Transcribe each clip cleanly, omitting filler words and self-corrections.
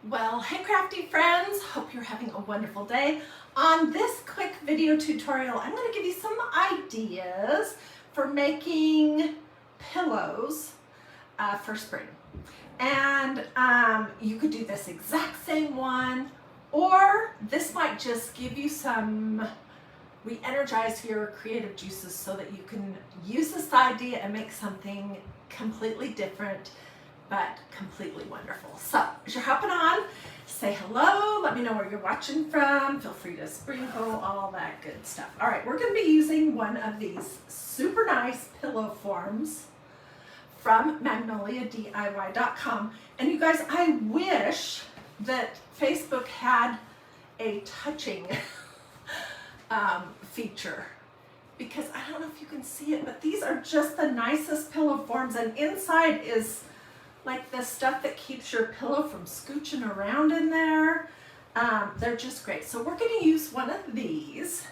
Well, hey crafty friends, hope you're having a wonderful day. On this quick video tutorial, I'm going to give you some ideas for making pillows for spring. And you could do this exact same one, or this might just give you some, re-energize your creative juices so that you can use this idea and make something completely different but completely wonderful. So as you're hopping on, say hello, let me know where you're watching from, feel free to sprinkle, all that good stuff. All right, we're gonna be using one of these super nice pillow forms from magnoliadiy.com. And you guys, I wish that Facebook had a touching feature, because I don't know if you can see it, but these are just the nicest pillow forms, and inside is like the stuff that keeps your pillow from scooching around in there. They're just great. So we're going to use one of these,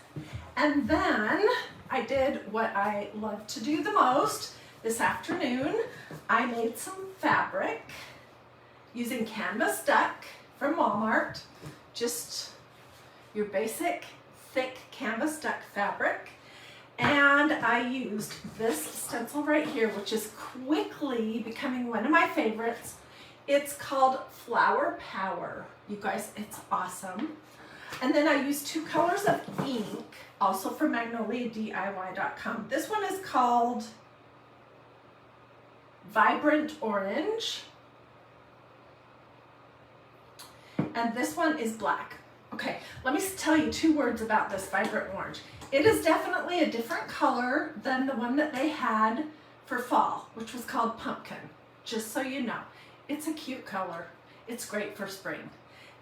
and then I did what I love to do the most this afternoon. I made some fabric using canvas duck from Walmart, just your basic thick canvas duck fabric. And I used this stencil right here, which is quickly becoming one of my favorites. It's called Flower Power. You guys, it's awesome. And then I used two colors of ink, also from magnoliadiy.com. This one is called Vibrant Orange. And this one is black. Okay, let me tell you two words about this Vibrant Orange. It is definitely a different color than the one that they had for fall, which was called Pumpkin, just so you know. It's a cute color. It's great for spring.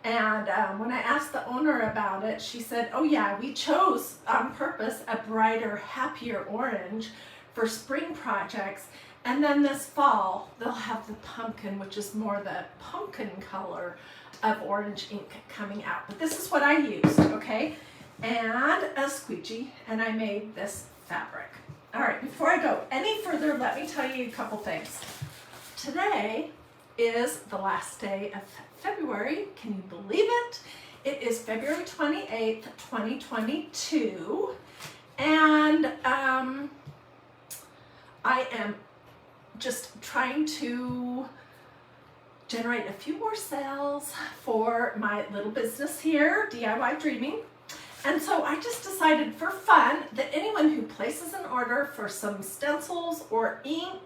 And when I asked the owner about it, she said, oh yeah, we chose on purpose a brighter, happier orange for spring projects. And then this fall, they'll have the pumpkin, which is more the pumpkin color of orange ink coming out. But this is what I used, okay? And a squeegee, and I made this fabric. All right, before I go any further, let me tell you a couple things. Today is the last day of February. Can you believe it? It is February 28th, 2022, and I am just trying to generate a few more sales for my little business here, DiyDreaming. And so I just decided for fun that anyone who places an order for some stencils or ink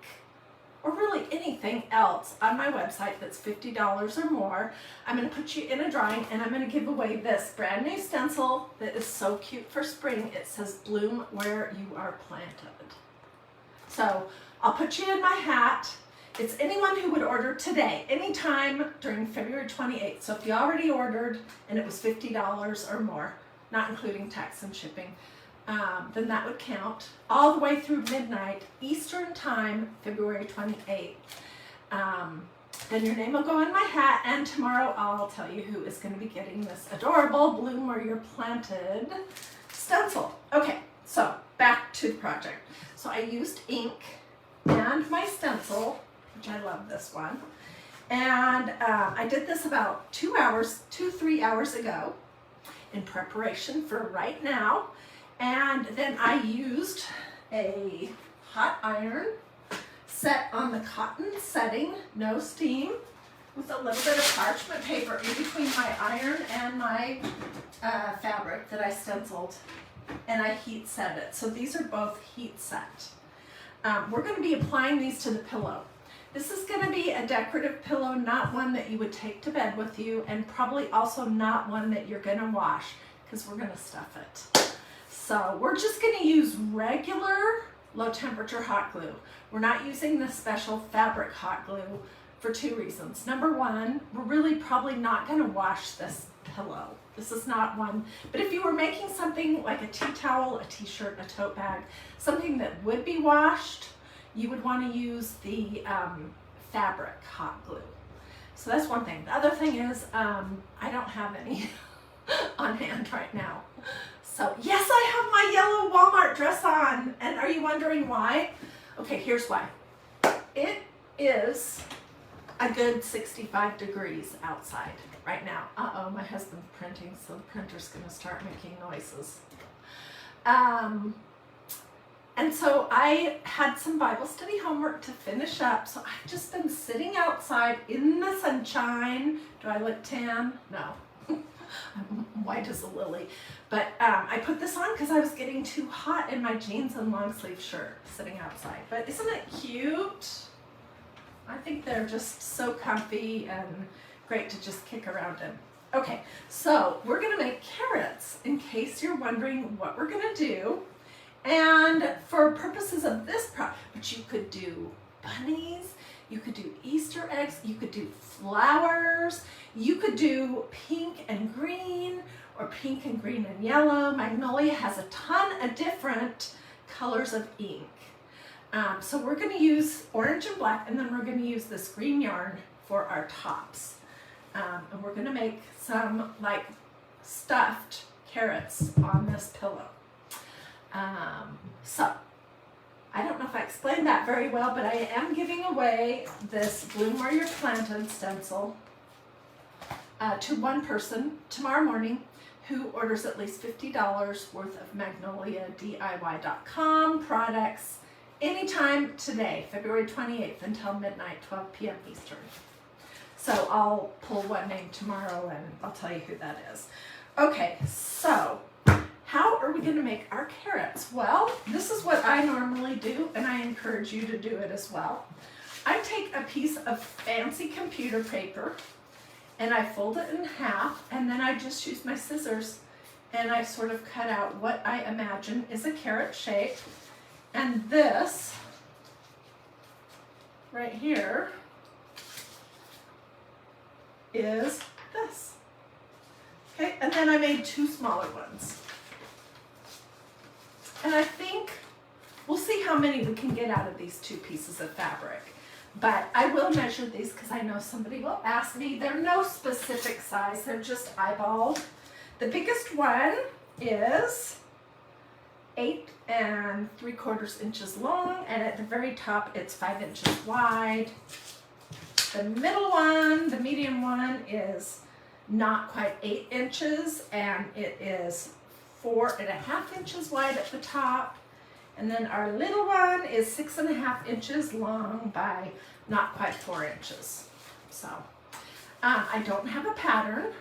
or really anything else on my website that's $50 or more, I'm going to put you in a drawing, and I'm going to give away this brand new stencil that is so cute for spring. It says bloom where you are planted. So I'll put you in my hat. It's anyone who would order today, anytime during February 28th. So if you already ordered and it was $50 or more, not including tax and shipping, then that would count all the way through midnight Eastern time, February 28th. Then your name will go in my hat, and tomorrow I'll tell you who is going to be getting this adorable bloom where you're planted stencil. Okay, so back to the project. So I used ink and my stencil, which I love this one, and I did this about 3 hours ago in preparation for right now. And then I used a hot iron set on the cotton setting, no steam, with a little bit of parchment paper in between my iron and my fabric that I stenciled, and I heat set it. So these are both heat set. We're going to be applying these to the pillow. This is going to be a decorative pillow, not one that you would take to bed with you, and probably also not one that you're going to wash, because we're going to stuff it. So we're just going to use regular low temperature hot glue. We're not using the special fabric hot glue for two reasons. Number one, we're really probably not going to wash this pillow. This is not one, but if you were making something like a tea towel, a t-shirt, a tote bag, something that would be washed, you would want to use the fabric hot glue. So that's one thing. The other thing is I don't have any on hand right now. So yes, I have my yellow Walmart dress on, and are you wondering why? Okay, here's why. It is a good 65 degrees outside right now. Uh-oh, my husband's printing, so the printer's gonna start making noises. And so I had some Bible study homework to finish up, so I've just been sitting outside in the sunshine. Do I look tan? No. I'm white as a lily. But I put this on because I was getting too hot in my jeans and long sleeve shirt sitting outside. But isn't it cute? I think they're just so comfy and great to just kick around in. Okay, so we're gonna make carrots in case you're wondering what we're gonna do. And for purposes of this project, but you could do bunnies, you could do Easter eggs, you could do flowers, you could do pink and green, or pink and green and yellow. Magnolia has a ton of different colors of ink. So we're going to use orange and black, and then we're going to use this green yarn for our tops. And we're going to make some like stuffed carrots on this pillow. So I don't know if I explained that very well, but I am giving away this Bloom Where You're Planted stencil to one person tomorrow morning who orders at least $50 worth of MagnoliaDIY.com products anytime today, February 28th until midnight, 12 p.m. Eastern. So I'll pull one name tomorrow and I'll tell you who that is. Okay, so how are we going to make our carrots? Well, this is what I normally do, and I encourage you to do it as well. I take a piece of fancy computer paper and I fold it in half, and then I just use my scissors and I sort of cut out what I imagine is a carrot shape. And this right here is this. Okay, and then I made two smaller ones. And I think we'll see how many we can get out of these two pieces of fabric. But I will measure these because I know somebody will ask me. They're no specific size, they're just eyeballed. The biggest one is 8 3/4 inches long, and at the very top it's 5 inches wide. The middle one, the medium one, is not quite 8 inches, and it is 4.5 inches wide at the top. And then our little one is 6.5 inches long by not quite 4 inches. So I don't have a pattern.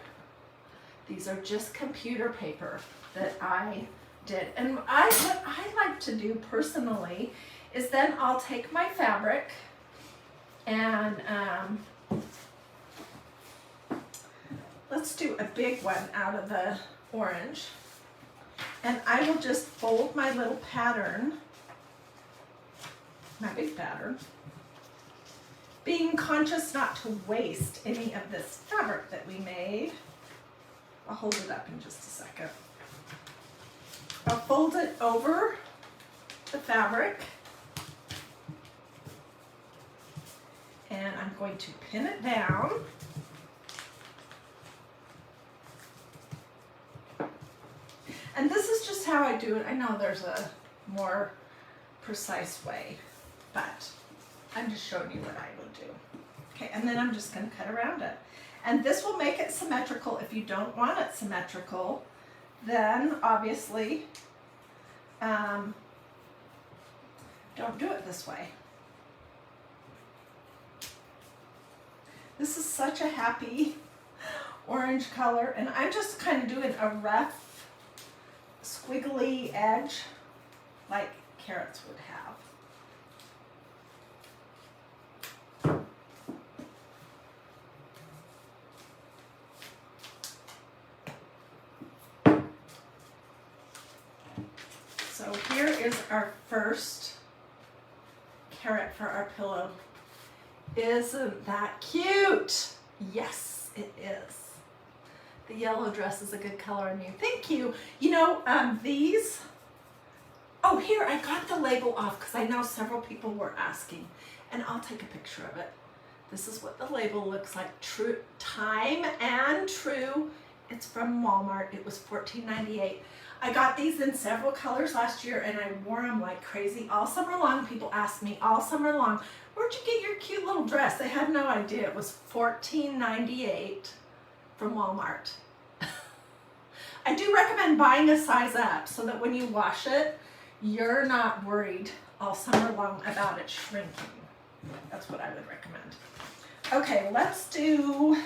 These are just computer paper that I did. And what I like to do personally is then I'll take my fabric and let's do a big one out of the orange. And I will just fold my little pattern, my big pattern, being conscious not to waste any of this fabric that we made. I'll hold it up in just a second. I'll fold it over the fabric, and I'm going to pin it down. And this is just how I do it. I know there's a more precise way, but I'm just showing you what I would do. Okay, and then I'm just going to cut around it. And this will make it symmetrical. If you don't want it symmetrical, then obviously don't do it this way. This is such a happy orange color, and I'm just kind of doing a rough squiggly edge like carrots would have. So here is our first carrot for our pillow. Isn't that cute? Yes, it is. The yellow dress is a good color on you. Thank you. You know, these, oh, here, I got the label off because I know several people were asking, and I'll take a picture of it. This is what the label looks like. True, time and true It's from Walmart. It was $14.98. I got these in several colors last year and I wore them like crazy all summer long. People asked me all summer long, where'd you get your cute little dress? They had no idea. It was $14.98 from Walmart. I do recommend buying a size up so that when you wash it, you're not worried all summer long about it shrinking. That's what I would recommend. Okay, let's do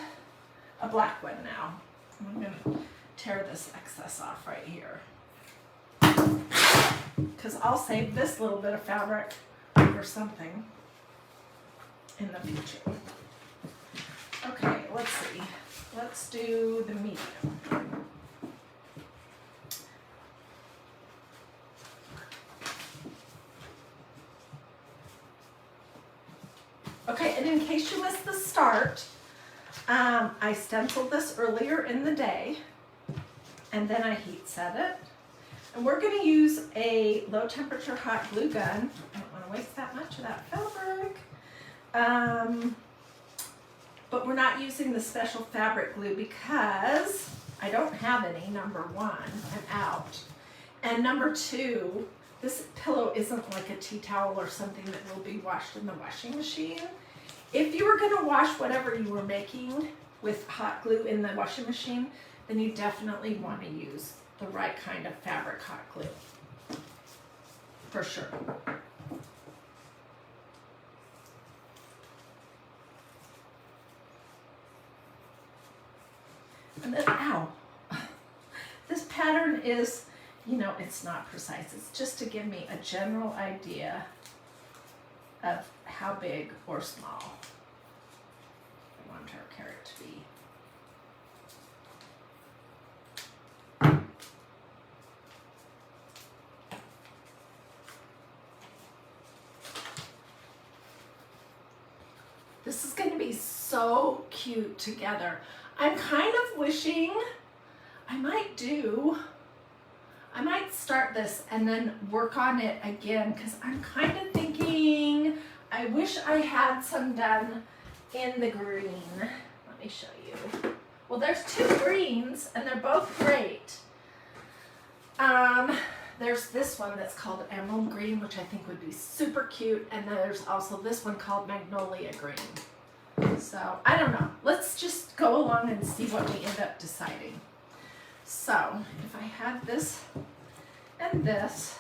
a black one now. I'm gonna tear this excess off right here, because I'll save this little bit of fabric for something in the future. Okay, let's see. Let's do the medium. Okay, and in case you missed the start, I stenciled this earlier in the day, and then I heat set it. And we're going to use a low temperature hot glue gun. I don't want to waste that much of that fabric. But we're not using the special fabric glue because I don't have any, number one, I'm out. And number two, this pillow isn't like a tea towel or something that will be washed in the washing machine. If you were going to wash whatever you were making with hot glue in the washing machine, then you definitely want to use the right kind of fabric hot glue. For sure. And then, ow. This pattern is, you know, it's not precise. It's just to give me a general idea of how big or small I want our carrot to be. This is going to be so cute together. I'm kind of wishing I might start this and then work on it again, because I'm kind of thinking I wish I had some done in the green. Let me show you. Well, there's two greens and they're both great. There's this one that's called Emerald Green, which I think would be super cute, and then there's also this one called Magnolia Green. So, I don't know. Let's just go along and see what we end up deciding. So, if I had this and this,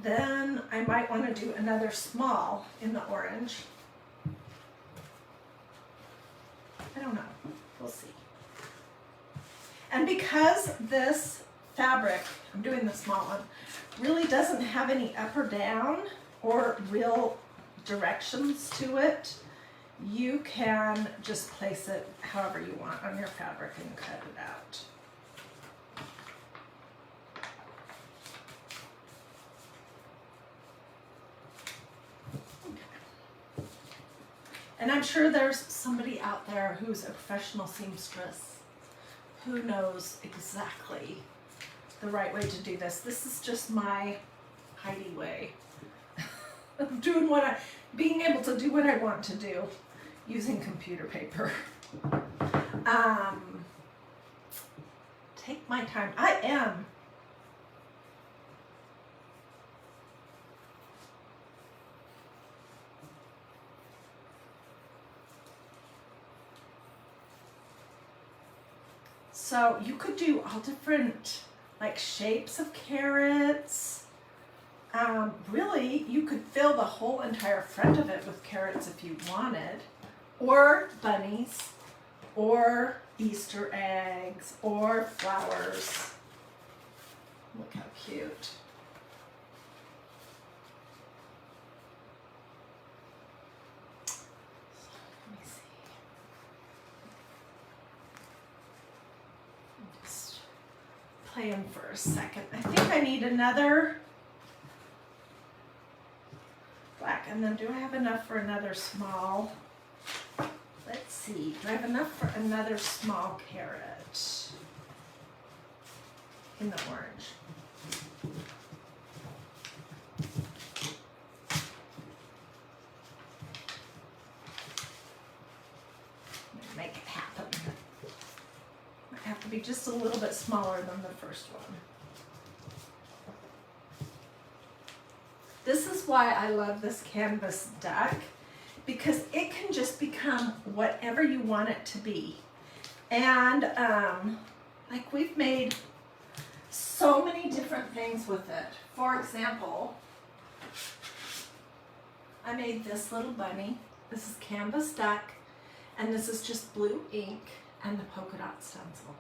then I might want to do another small in the orange. I don't know. We'll see. And because this fabric, I'm doing the small one, really doesn't have any up or down or real directions to it, you can just place it however you want on your fabric and cut it out. Okay. And I'm sure there's somebody out there who's a professional seamstress who knows exactly the right way to do this. This is just my Hiedi way. Doing being able to do what I want to do using computer paper. Take my time. I am. So you could do all different like shapes of carrots. Really, you could fill the whole entire front of it with carrots if you wanted, or bunnies, or Easter eggs, or flowers. Look how cute. Let me see. I'm just playing for a second. I think I need another black, and then do I have enough for another small? Let's see, do I have enough for another small carrot in the orange? Make it happen. be just a little bit smaller than the first one. This is why I love this canvas deck, because it can just become whatever you want it to be. And like we've made so many different things with it. For example, I made this little bunny. This is canvas deck, and this is just blue ink and the polka dot stencil.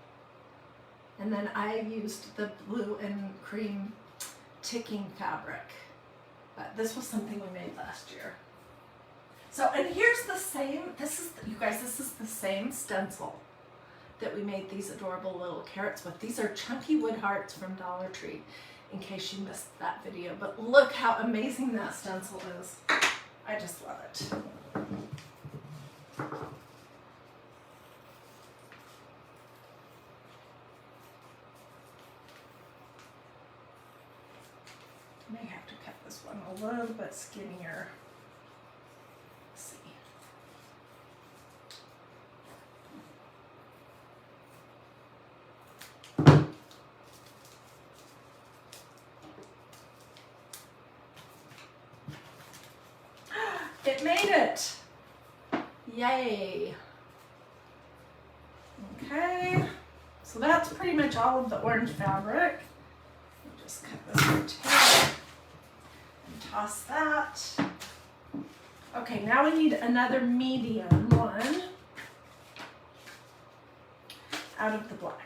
And then I used the blue and cream ticking fabric. But this was something we made last year. So, and here's the same, you guys, this is the same stencil that we made these adorable little carrots with. These are chunky wood hearts from Dollar Tree, in case you missed that video. But look how amazing that stencil is. I just love it. I may have to cut this one a little bit skinnier. Let's see. It made it! Yay! Okay, so that's pretty much all of the orange fabric. I'll just cut this right here and toss that. Okay, now we need another medium one out of the black.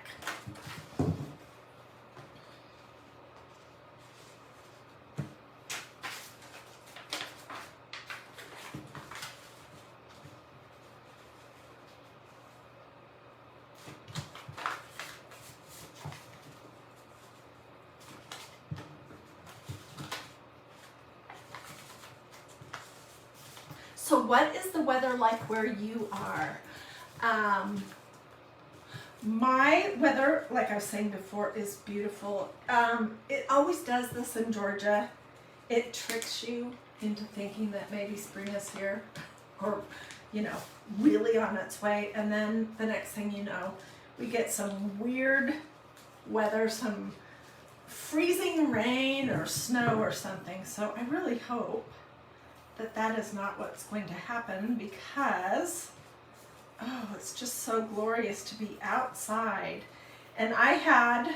So what is the weather like where you are? My weather, like I was saying before, is beautiful. It always does this in Georgia. It tricks you into thinking that maybe spring is here, or, you know, really on its way. And then the next thing you know, we get some weird weather, some freezing rain or snow or something. So I really hope that that is not what's going to happen, because oh, it's just so glorious to be outside. And I have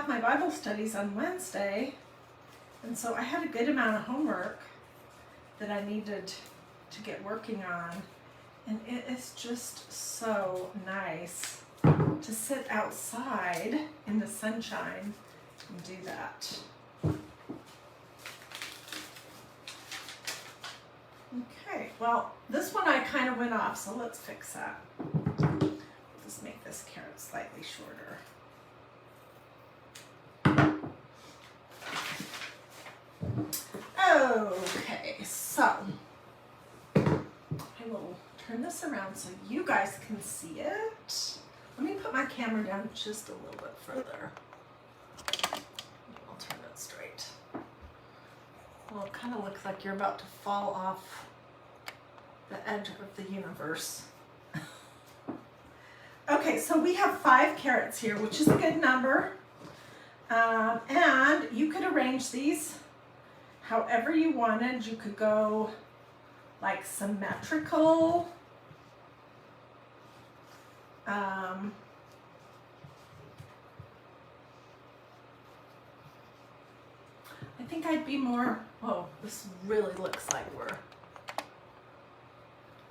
my Bible studies on Wednesday, and so I had a good amount of homework that I needed to get working on, and it is just so nice to sit outside in the sunshine and do that. Okay, well, this one I kind of went off, so let's fix that. We'll just make this carrot slightly shorter. Okay, so I will turn this around so you guys can see it. Let me put my camera down just a little bit further. I'll turn it straight. Well, it kind of looks like you're about to fall off the edge of the universe. Okay, so we have 5 carrots here, which is a good number. And you could arrange these however you wanted. You could go like symmetrical. I think I'd be more, oh, this really looks like we're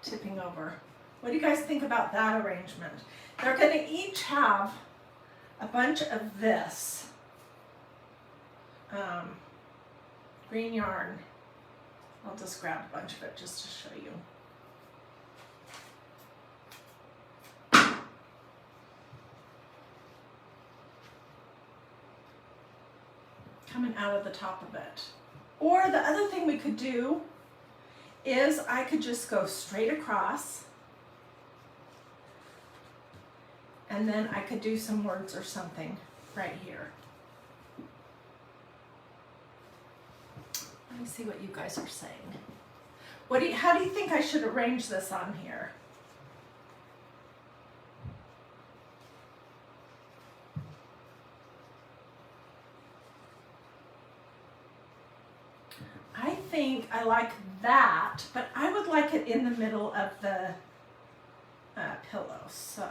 tipping over. What do you guys think about that arrangement? They're going to each have a bunch of this green yarn. I'll just grab a bunch of it just to show you. Coming out of the top of it. Or the other thing we could do is I could just go straight across, and then I could do some words or something right here. Let me see what you guys are saying. How do you think I should arrange this on here? think I like that, but I would like it in the middle of the pillow, so.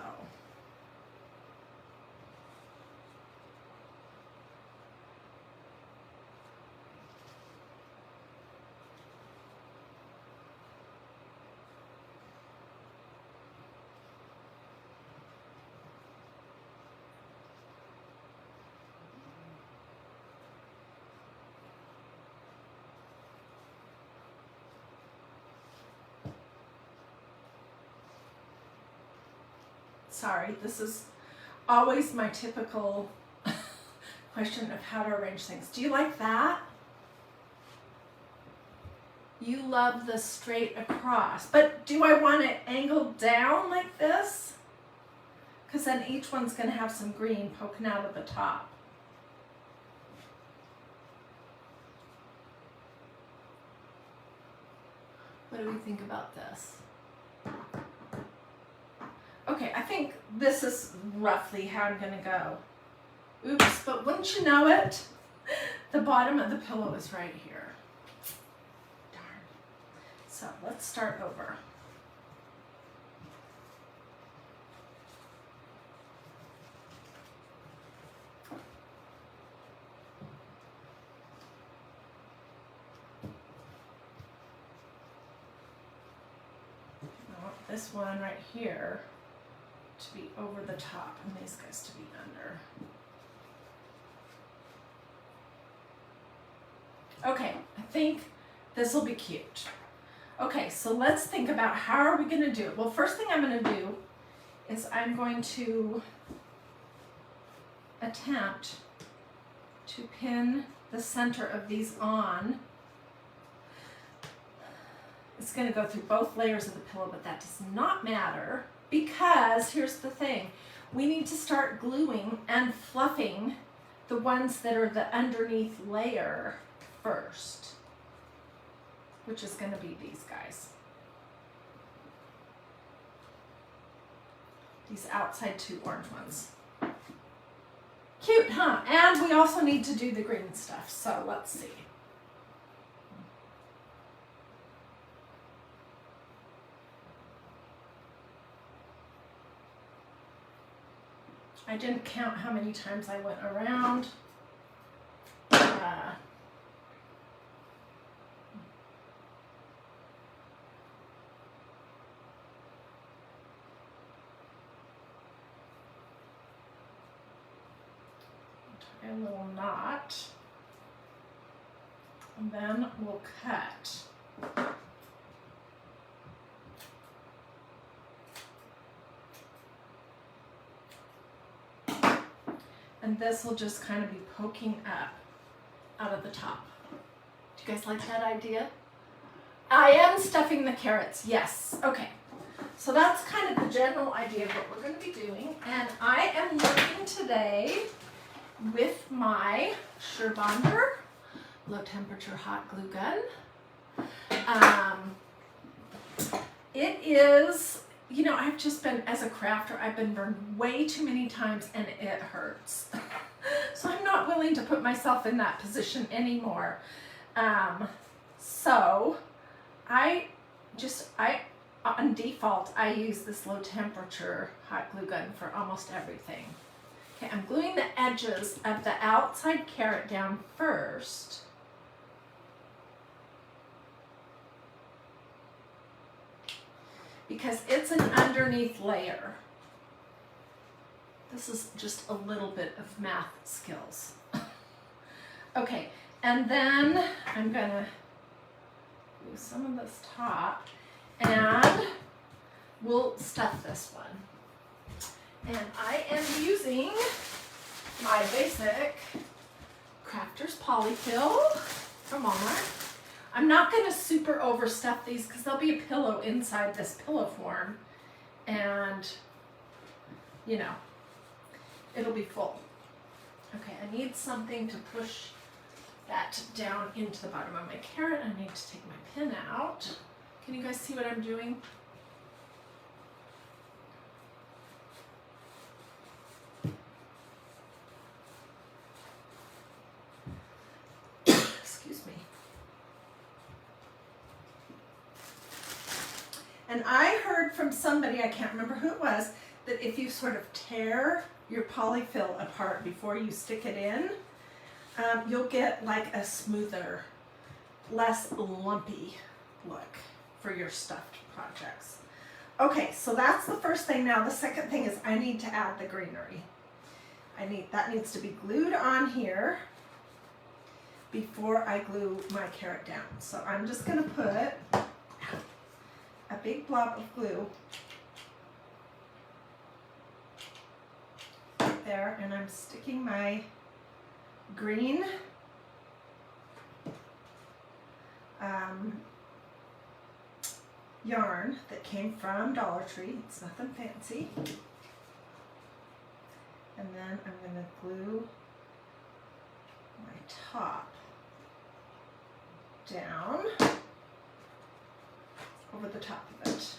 Sorry, this is always my typical question of how to arrange things. Do you like that? You love the straight across, but do I want it angled down like this? Because then each one's going to have some green poking out of the top. What do we think about this? Okay, I think this is roughly how I'm gonna go. Oops, but wouldn't you know it? The bottom of the pillow is right here. Darn. So let's start over. I want this one right here to be over the top and these guys to be under. Okay, I think this will be cute. Okay, so let's think about how are we going to do it. Well, first thing I'm going to do is I'm going to attempt to pin the center of these on. It's going to go through both layers of the pillow, but that does not matter. Because here's the thing, we need to start gluing and fluffing the ones that are the underneath layer first, which is going to be these guys. These outside two orange ones. Cute, huh? And we also need to do the green stuff, so let's see. I didn't count how many times I went around. Tie a little knot, and then we'll cut. And this will just kind of be poking up out of the top. Do you guys like that idea? I am stuffing the carrots, yes. Okay, so that's kind of the general idea of what we're going to be doing. And I am working today with my Surebonder low temperature hot glue gun. It is, you know, I've just been, as a crafter, I've been burned way too many times and it hurts. So I'm not willing to put myself in that position anymore. So on default, I use this low temperature hot glue gun for almost everything. Okay, I'm gluing the edges of the outside carrot down first. Because it's an underneath layer. This is just a little bit of math skills. Okay, and then I'm gonna do some of this top and we'll stuff this one. And I am using my basic Crafter's Polyfill from Walmart. I'm not going to super overstuff these because there'll be a pillow inside this pillow form and, you know, it'll be full. Okay, I need something to push that down into the bottom of my carrot. I need to take my pin out. Can you guys see what I'm doing? Excuse me. And I heard from somebody, I can't remember who it was, that if you sort of tear your polyfill apart before you stick it in, you'll get like a smoother, less lumpy look for your stuffed projects. Okay, so that's the first thing. Now the second thing is I need to add the greenery. That needs to be glued on here before I glue my carrot down. So I'm just gonna put a big blob of glue right there, and I'm sticking my green yarn that came from Dollar Tree. It's nothing fancy. And then I'm going to glue my top down over the top of it.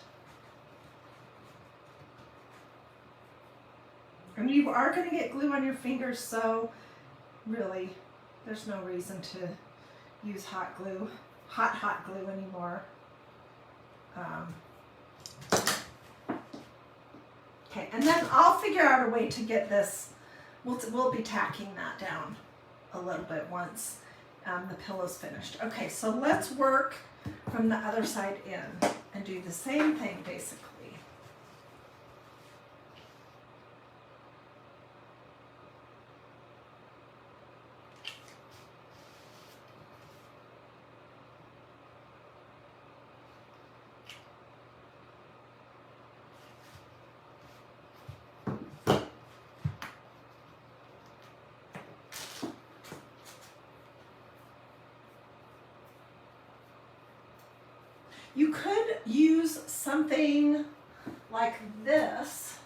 And you are going to get glue on your fingers, so really there's no reason to use hot glue anymore. Okay, and then I'll figure out a way to get this, we'll be tacking that down a little bit once the pillow's finished. Okay, so let's work from the other side in and do the same thing basically. You could use something like this,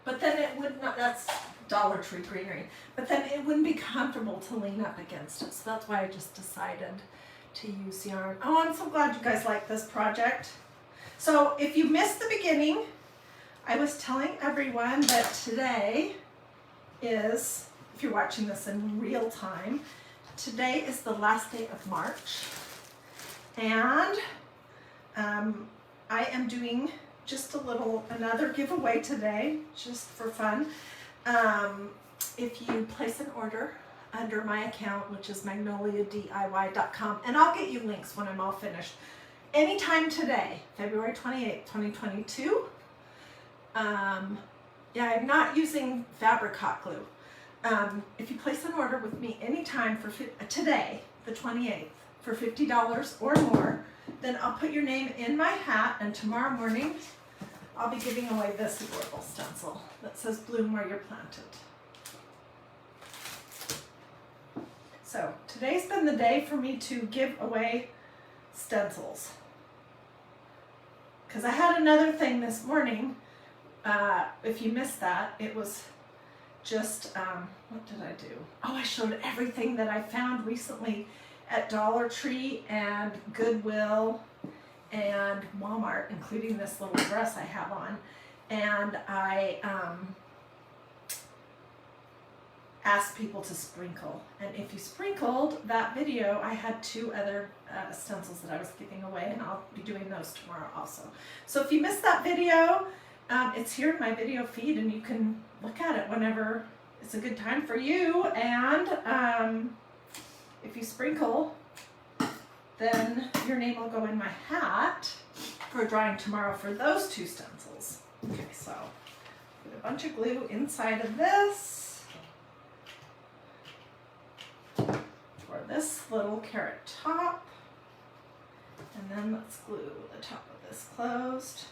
but then it would not, that's Dollar Tree greenery, but then it wouldn't be comfortable to lean up against it. So that's why I just decided to use yarn. Oh, I'm so glad you guys like this project. So if you missed the beginning, I was telling everyone that today is, if you're watching this in real time, today is the last day of March. And I am doing just another giveaway today, just for fun. If you place an order under my account, which is magnoliadiy.com, and I'll get you links when I'm all finished. Anytime today, February 28th, 2022. Yeah, I'm not using fabric hot glue. If you place an order with me anytime for today, the 28th, for $50 or more, then I'll put your name in my hat, and tomorrow morning I'll be giving away this adorable stencil that says bloom where you're planted. So today's been the day for me to give away stencils, because I had another thing this morning. If you missed that, it was just what did I do? Oh, I showed everything that I found recently at Dollar Tree and Goodwill and Walmart, including this little dress I have on. And I asked people to sprinkle. And if you sprinkled that video, I had 2 other stencils that I was giving away, and I'll be doing those tomorrow also. So if you missed that video, it's here in my video feed, and you can look at it whenever it's a good time for you. And if you sprinkle, then your name will go in my hat for drawing tomorrow for those 2 stencils. Okay, so put a bunch of glue inside of this for this little carrot top, and then let's glue the top of this closed.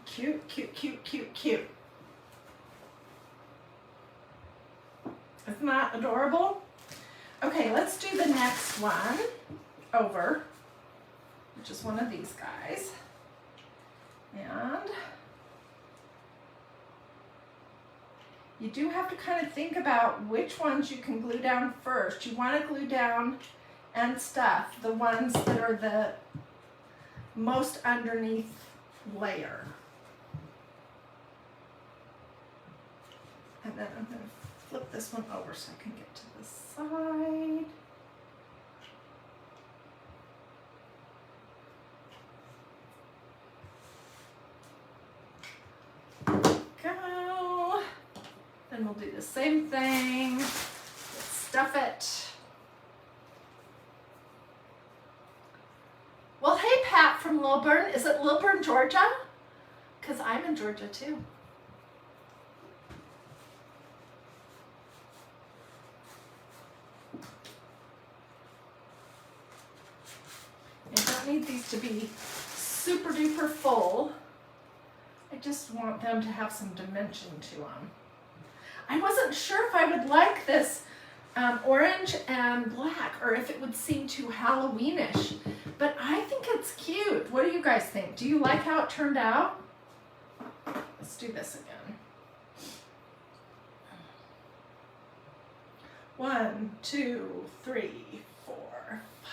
Cute, cute, cute, cute, cute. Isn't that adorable? Okay, let's do the next one over, which is one of these guys. And you do have to kind of think about which ones you can glue down first. You want to glue down and stuff, the ones that are the most underneath layer. And then I'm going to flip this one over so I can get to the side. Go. Then we'll do the same thing. Let's stuff it. Well, hey Pat from Lilburn. Is it Lilburn, Georgia? Because I'm in Georgia too. I don't need these to be super duper full. I just want them to have some dimension to them. I wasn't sure if I would like this orange and black, or if it would seem too Halloweenish, but I think it's cute. What do you guys think? Do you like how it turned out? Let's do this again. 1, 2, 3, 4, 5,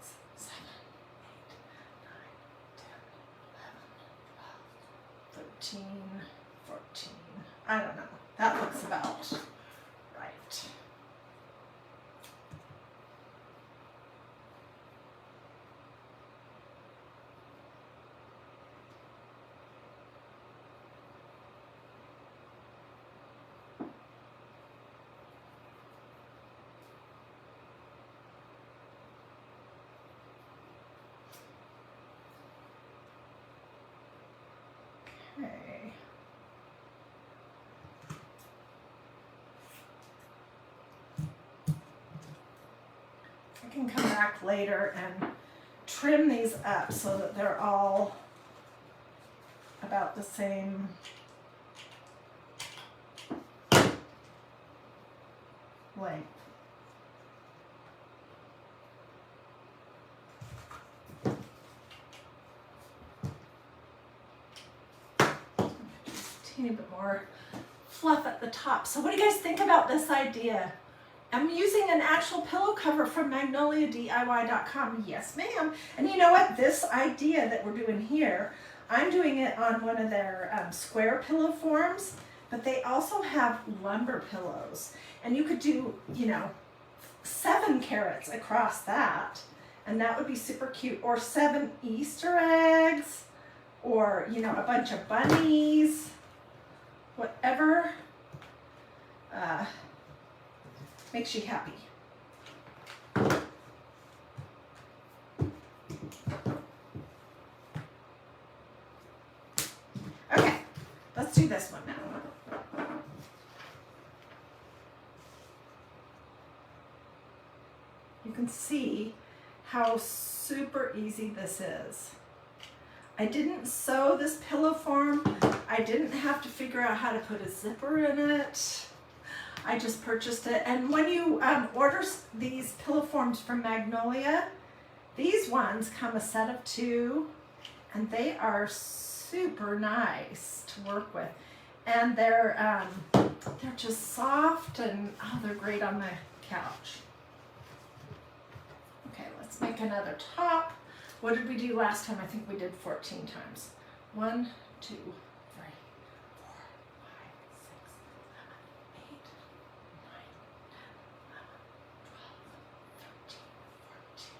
6, 7, 8, 9, 10, 11, 12, 13, 14. I don't know. That looks about right. Okay. I can come back later and trim these up so that they're all about the same length. Just a teeny bit more fluff at the top. So what do you guys think about this idea? I'm using an actual pillow cover from magnoliadiy.com. Yes, ma'am. And you know what? This idea that we're doing here, I'm doing it on one of their square pillow forms, but they also have lumber pillows. And you could do, you know, 7 carrots across that, and that would be super cute. Or 7 Easter eggs, or, you know, a bunch of bunnies, whatever. Makes you happy. Okay, let's do this one now. You can see how super easy this is. I didn't sew this pillow form. I didn't have to figure out how to put a zipper in it. I just purchased it. And when you order these pillow forms from Magnolia, these ones come a set of 2, and they are super nice to work with. And they're just soft, and oh, they're great on the couch. Okay, let's make another top. What did we do last time? I think we did 14 times. 1, 2, 3, 4, 5, 6, 7, 8, 9, 10, 11,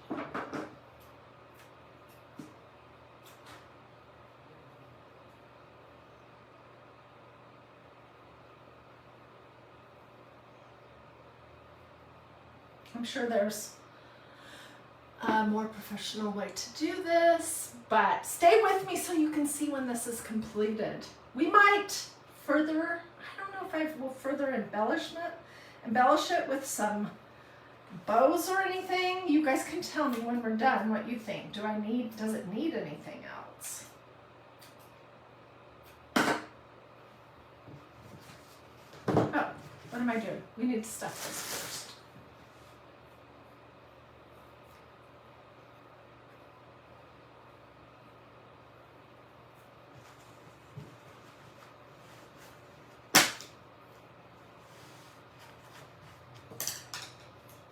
12, 13, 14. I'm sure there's a more professional way to do this, but stay with me so you can see when this is completed. We might further, I don't know if I will further embellish it with some bows or anything. You guys can tell me when we're done what you think. Does it need anything else? Oh, what am I doing? We need to stuff this first.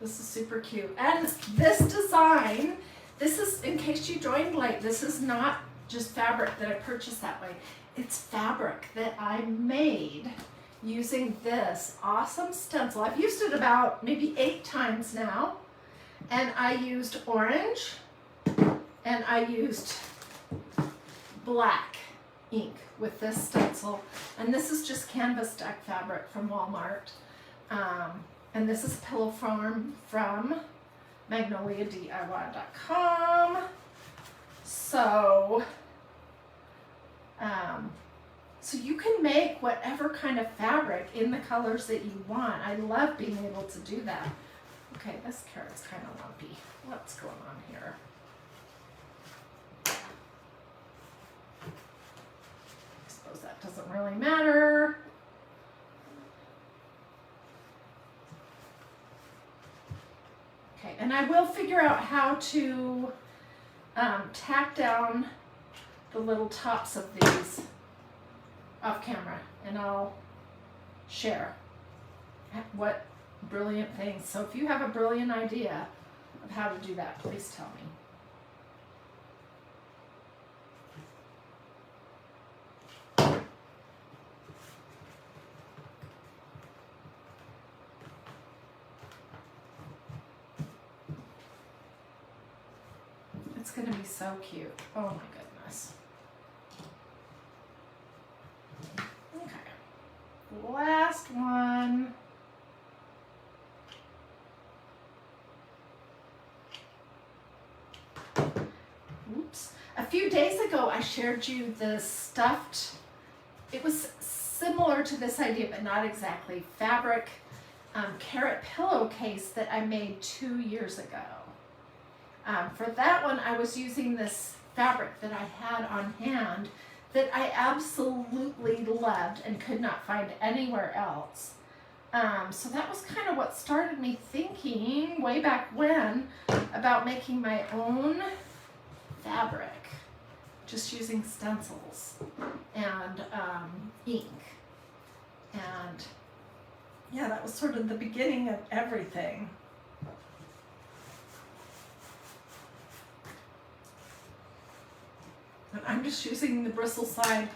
This is super cute. And this design, this is, in case you joined late, this is not just fabric that I purchased that way. It's fabric that I made using this awesome stencil. I've used it about maybe 8 times now. And I used orange and I used black ink with this stencil. And this is just canvas deck fabric from Walmart. And this is pillow foam from Magnolia DIY.com. So, so you can make whatever kind of fabric in the colors that you want. I love being able to do that. Okay, this carrot's kind of lumpy. What's going on here? I suppose that doesn't really matter. Okay, and I will figure out how to tack down the little tops of these off camera, and I'll share what brilliant things. So if you have a brilliant idea of how to do that, please tell me. It's going to be so cute. Oh my goodness. Okay. Last one. Oops. A few days ago, I shared you the stuffed, it was similar to this idea, but not exactly, fabric carrot pillowcase that I made 2 years ago. For that one, I was using this fabric that I had on hand that I absolutely loved and could not find anywhere else. So that was kind of what started me thinking way back when about making my own fabric, just using stencils and ink. And yeah, that was sort of the beginning of everything. And I'm just using the bristle side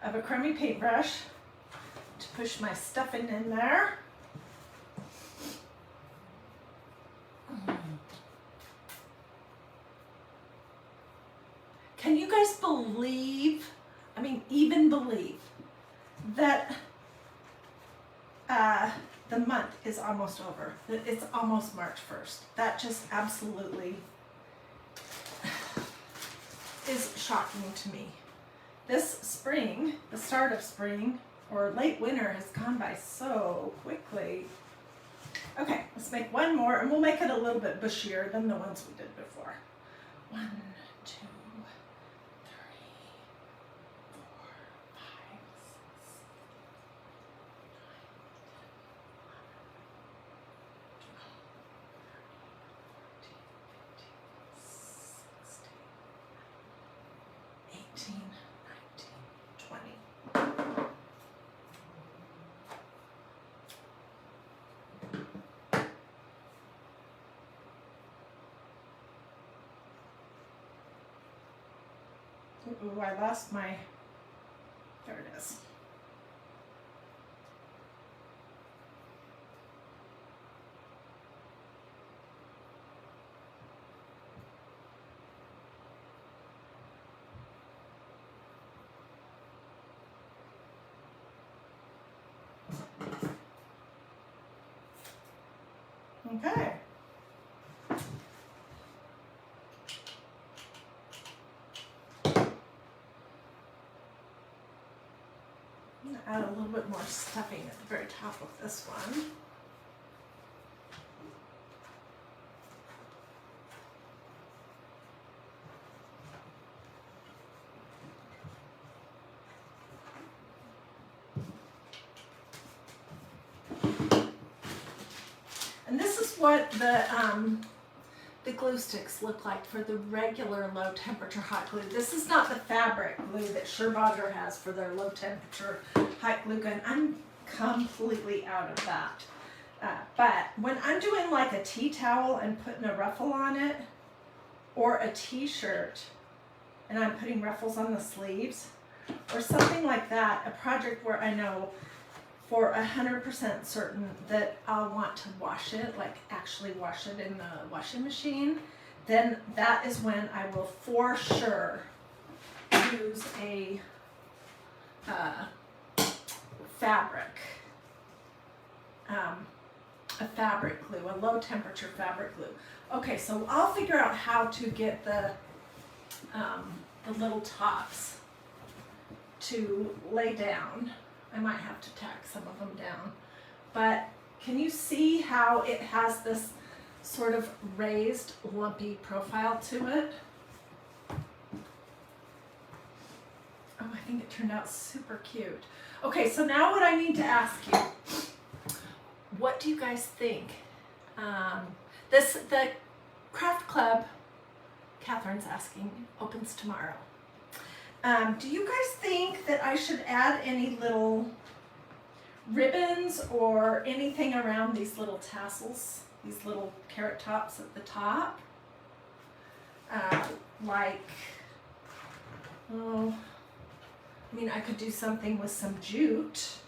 of a crummy paintbrush to push my stuffing in there. Can you guys believe, I mean, even believe that the month is almost over, that it's almost March 1st? That just absolutely is shocking to me. This spring, the start of spring, or late winter has gone by so quickly. Okay, let's make one more, and we'll make it a little bit bushier than the ones we did before. 1, 2, 3, 4, 5, 6, 9, 10, 11, 12, 13, 14, 15, 16, 18, 19, 20. Ooh, I lost my, there it is. Okay. I'm going to add a little bit more stuffing at the very top of this one. And this is what the glue sticks look like for the regular low temperature hot glue. This is not the fabric glue that Scherbager has for their low temperature hot glue gun. I'm completely out of that. But when I'm doing like a tea towel and putting a ruffle on it, or a t-shirt and I'm putting ruffles on the sleeves, or something like that, a project where I know for 100% certain that I'll want to wash it, like actually wash it in the washing machine, then that is when I will for sure use a fabric glue, a low temperature fabric glue. Okay, so I'll figure out how to get the little tops to lay down. I might have to tack some of them down, but can you see how it has this sort of raised, lumpy profile to it? Oh, I think it turned out super cute. Okay, so now what I need to ask you, what do you guys think? The craft club, Catherine's asking, opens tomorrow. Do you guys think that I should add any little ribbons or anything around these little tassels, these little carrot tops at the top? I could do something with some jute.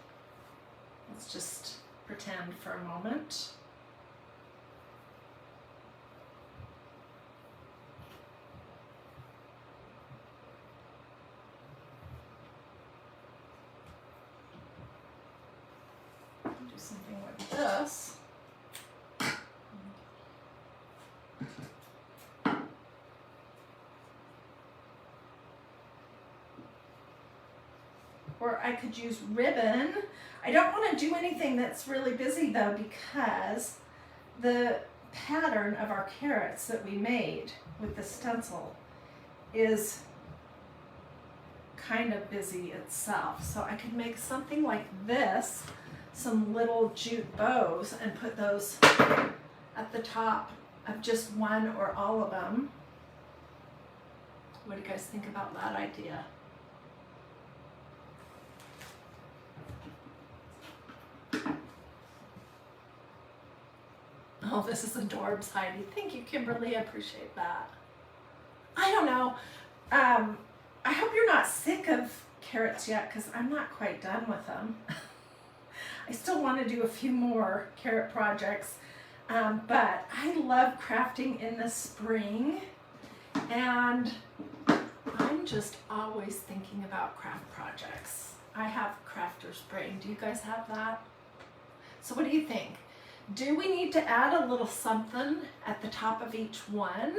Let's just pretend for a moment. Do something like this. Or I could use ribbon. I don't want to do anything that's really busy though, because the pattern of our carrots that we made with the stencil is kind of busy itself. So I could make something like this, some little jute bows, and put those at the top of just one or all of them. What do you guys think about that idea? Oh, this is adorbs, Heidi. Thank you, Kimberly. I appreciate that. I don't know. I hope you're not sick of carrots yet, because I'm not quite done with them. I still want to do a few more carrot projects, but I love crafting in the spring, and I'm just always thinking about craft projects. I have crafter's brain. Do you guys have that? So what do you think? Do we need to add a little something at the top of each one?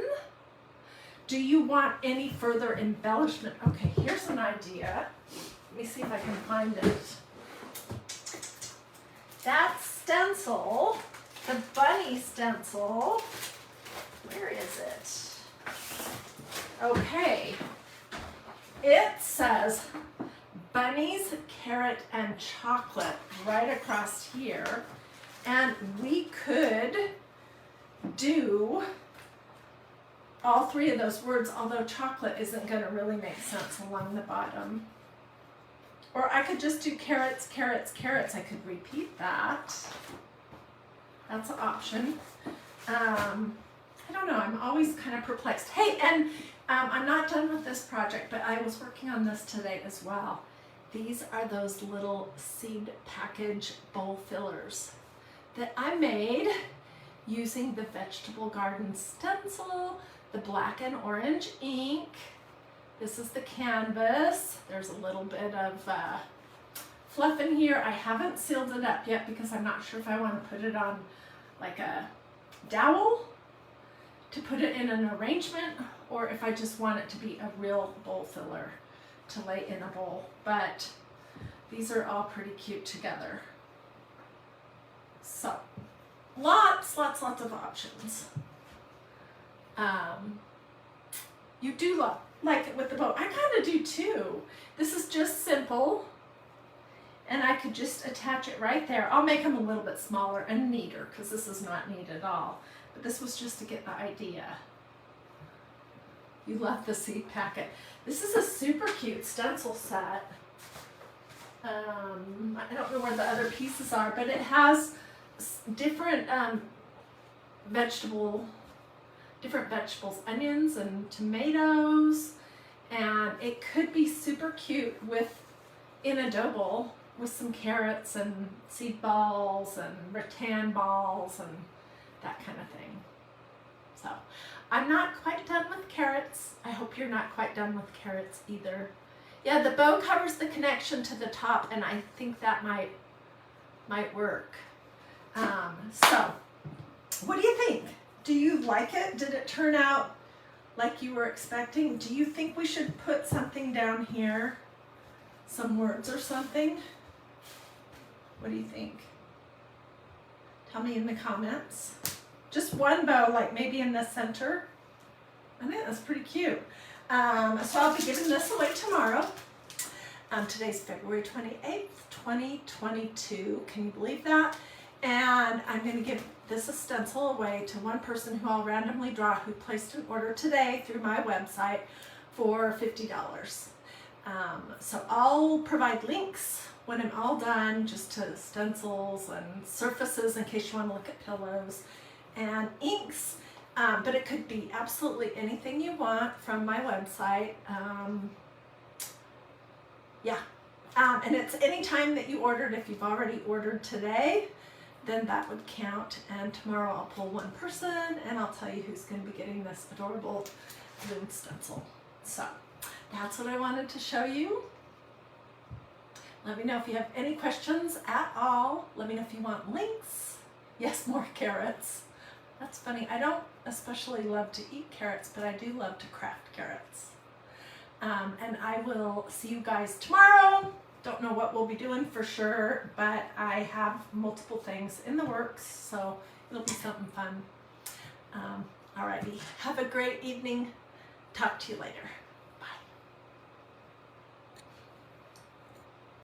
Do you want any further embellishment? Okay, here's an idea. Let me see if I can find it. That stencil, the bunny stencil, where is it? Okay, it says bunnies, carrot, and chocolate right across here. And we could do all three of those words, although chocolate isn't going to really make sense along the bottom. Or I could just do carrots, carrots, carrots. I could repeat that. That's an option. I don't know. I'm always kind of perplexed. Hey, and I'm not done with this project, but I was working on this today as well. These are those little seed package bowl fillers that I made using the vegetable garden stencil, the black and orange ink. This is the canvas. There's a little bit of fluff in here. I haven't sealed it up yet because I'm not sure if I want to put it on like a dowel to put it in an arrangement, or if I just want it to be a real bowl filler to lay in a bowl. But these are all pretty cute together. So, lots of options. You do like it with the bow. I kind of do too. This is just simple, and I could just attach it right there. I'll make them a little bit smaller and neater, because this is not neat at all. But this was just to get the idea. You love the seed packet. This is a super cute stencil set. I don't know where the other pieces are, but it has different vegetables, onions and tomatoes, and it could be super cute in a dough bowl with some carrots and seed balls and rattan balls and that kind of thing. So I'm not quite done with carrots. I hope you're not quite done with carrots either. Yeah, the bow covers the connection to the top, and I think that might work. So what do you think? Do you like it? Did it turn out like you were expecting? Do you think we should put something down here? Some words or something? What do you think? Tell me in the comments. Just one bow, like maybe in the center. I think that's pretty cute. So I'll be giving this away tomorrow. Today's February 28th, 2022. Can you believe that? And I'm going to give this a stencil away to one person who I'll randomly draw who placed an order today through my website for $50. So I'll provide links when I'm all done, just to stencils and surfaces in case you want to look at pillows, and inks, but it could be absolutely anything you want from my website. And it's any time that you ordered. If you've already ordered today, then that would count, and tomorrow I'll pull one person and I'll tell you who's going to be getting this adorable balloon stencil. So that's what I wanted to show you. Let me know if you have any questions at all. Let me know if you want links. Yes, more carrots. That's funny. I don't especially love to eat carrots, but I do love to craft carrots. And I will see you guys tomorrow. Don't know what we'll be doing for sure, but I have multiple things in the works, so it'll be something fun. Alrighty. Have a great evening. Talk to you later.